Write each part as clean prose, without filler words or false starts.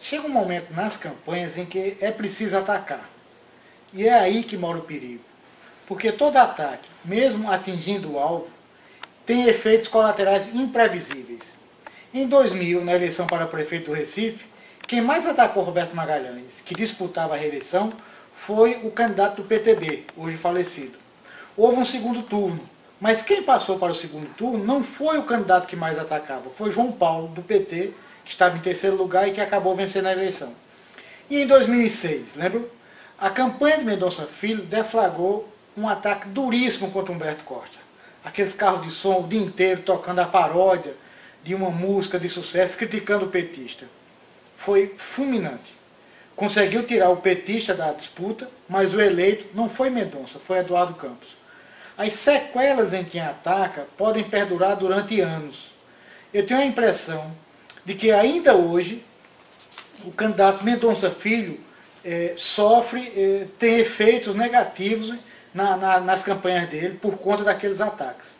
Chega um momento nas campanhas em que é preciso atacar. E é aí que mora o perigo. Porque todo ataque, mesmo atingindo o alvo, tem efeitos colaterais imprevisíveis. Em 2000, na eleição para prefeito do Recife, quem mais atacou Roberto Magalhães, que disputava a reeleição, foi o candidato do PTB, hoje falecido. Houve um segundo turno, mas quem passou para o segundo turno não foi o candidato que mais atacava, foi João Paulo, do PT, que estava em terceiro lugar e que acabou vencendo a eleição. E em 2006, lembram? A campanha de Mendonça Filho deflagrou um ataque duríssimo contra Humberto Costa. Aqueles carros de som o dia inteiro tocando a paródia de uma música de sucesso, criticando o petista. Foi fulminante. Conseguiu tirar o petista da disputa, mas o eleito não foi Mendonça, foi Eduardo Campos. As sequelas em quem ataca podem perdurar durante anos. Eu tenho a impressão de que ainda hoje o candidato Mendonça Filho tem efeitos negativos nas campanhas dele por conta daqueles ataques.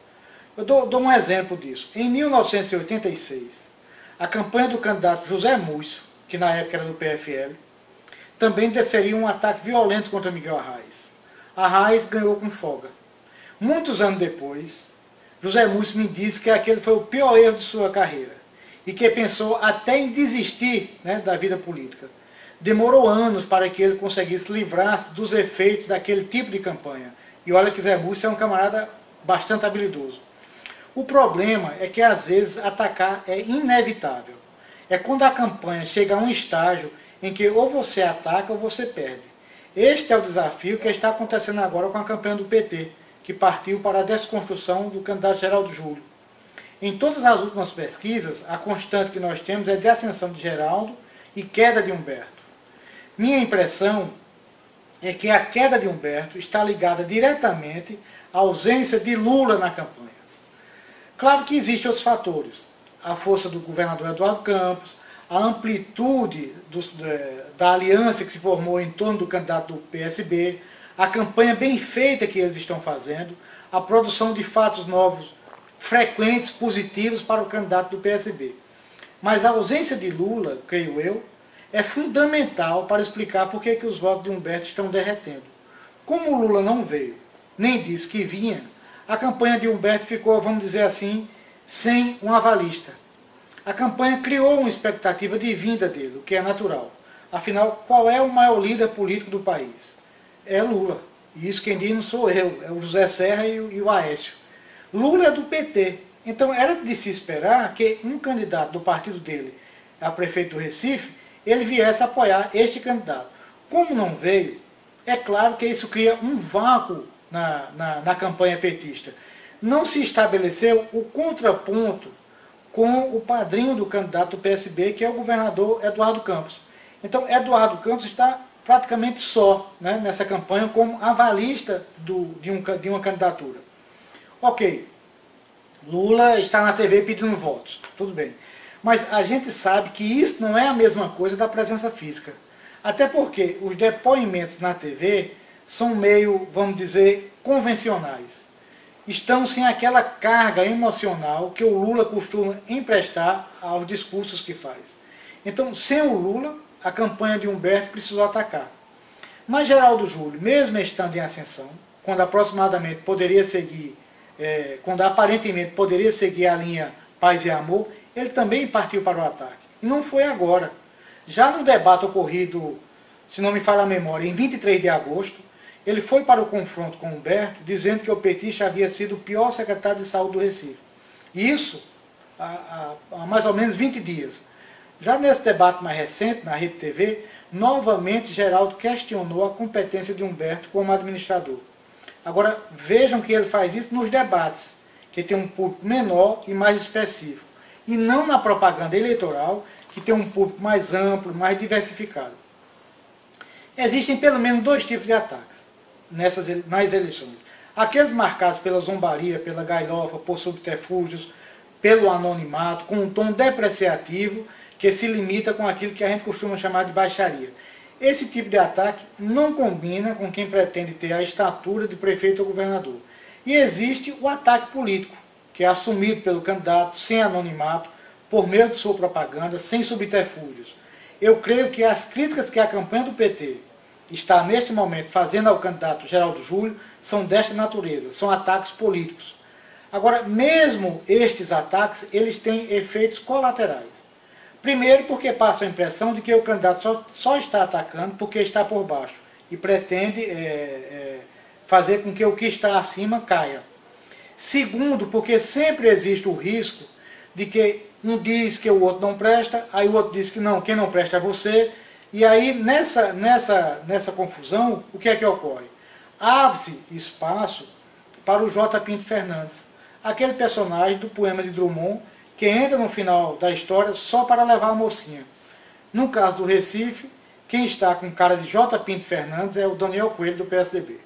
Eu dou um exemplo disso. Em 1986, a campanha do candidato José Múcio, que na época era do PFL, também desferiu um ataque violento contra Miguel Arraes. Arraes ganhou com folga. Muitos anos depois, José Múcio me disse que aquele foi o pior erro de sua carreira e que pensou até em desistir, da vida política. Demorou anos para que ele conseguisse livrar-se dos efeitos daquele tipo de campanha. E olha que Zé Múcio é um camarada bastante habilidoso. O problema é que às vezes atacar é inevitável. É quando a campanha chega a um estágio em que ou você ataca ou você perde. Este é o desafio que está acontecendo agora com a campanha do PT, que partiu para a desconstrução do candidato Geraldo Júlio. Em todas as últimas pesquisas, a constante que nós temos é de ascensão de Geraldo e queda de Humberto. Minha impressão é que a queda de Humberto está ligada diretamente à ausência de Lula na campanha. Claro que existem outros fatores. A força do governador Eduardo Campos, a amplitude da aliança que se formou em torno do candidato do PSB, a campanha bem feita que eles estão fazendo, a produção de fatos novos, frequentes, positivos para o candidato do PSB. Mas a ausência de Lula, creio eu, é fundamental para explicar por que os votos de Humberto estão derretendo. Como o Lula não veio, nem disse que vinha, a campanha de Humberto ficou, vamos dizer assim, sem um avalista. A campanha criou uma expectativa de vinda dele, o que é natural. Afinal, qual é o maior líder político do país? É Lula. E isso quem diz não sou eu, é o José Serra e o Aécio. Lula é do PT. Então era de se esperar que um candidato do partido dele, a prefeito do Recife, ele viesse apoiar este candidato. Como não veio, é claro que isso cria um vácuo na campanha petista. Não se estabeleceu o contraponto com o padrinho do candidato do PSB, que é o governador Eduardo Campos. Então, Eduardo Campos está praticamente só nessa campanha como avalista de uma candidatura. Ok, Lula está na TV pedindo votos, tudo bem. Mas a gente sabe que isso não é a mesma coisa da presença física. Até porque os depoimentos na TV são meio, vamos dizer, convencionais. Estão sem aquela carga emocional que o Lula costuma emprestar aos discursos que faz. Então, sem o Lula, a campanha de Humberto precisou atacar. Mas Geraldo Júlio, mesmo estando em ascensão, quando aproximadamente poderia seguir, quando aparentemente poderia seguir a linha paz e amor, ele também partiu para o ataque. E não foi agora. Já no debate ocorrido, se não me falha a memória, em 23 de agosto, ele foi para o confronto com Humberto, dizendo que o petista havia sido o pior secretário de saúde do Recife. Isso há mais ou menos 20 dias. Já nesse debate mais recente, na Rede TV, novamente Geraldo questionou a competência de Humberto como administrador. Agora, vejam que ele faz isso nos debates, que tem um público menor e mais específico, e não na propaganda eleitoral, que tem um público mais amplo, mais diversificado. Existem pelo menos dois tipos de ataques nas eleições. Aqueles marcados pela zombaria, pela galhofa, por subterfúgios, pelo anonimato, com um tom depreciativo, que se limita com aquilo que a gente costuma chamar de baixaria. Esse tipo de ataque não combina com quem pretende ter a estatura de prefeito ou governador. E existe o ataque político, que é assumido pelo candidato sem anonimato, por meio de sua propaganda, sem subterfúgios. eu creio que as críticas que a campanha do PT está neste momento fazendo ao candidato Geraldo Júlio são desta natureza, são ataques políticos. Agora, mesmo estes ataques, eles têm efeitos colaterais. Primeiro, porque passa a impressão de que o candidato só está atacando porque está por baixo e pretende fazer com que o que está acima caia. Segundo, porque sempre existe o risco de que um diz que o outro não presta, aí o outro diz que não, quem não presta é você, e aí nessa confusão, o que é que ocorre? Abre-se espaço para o J. Pinto Fernandes, aquele personagem do poema de Drummond, que entra no final da história só para levar a mocinha. No caso do Recife, quem está com cara de J. Pinto Fernandes é o Daniel Coelho, do PSDB.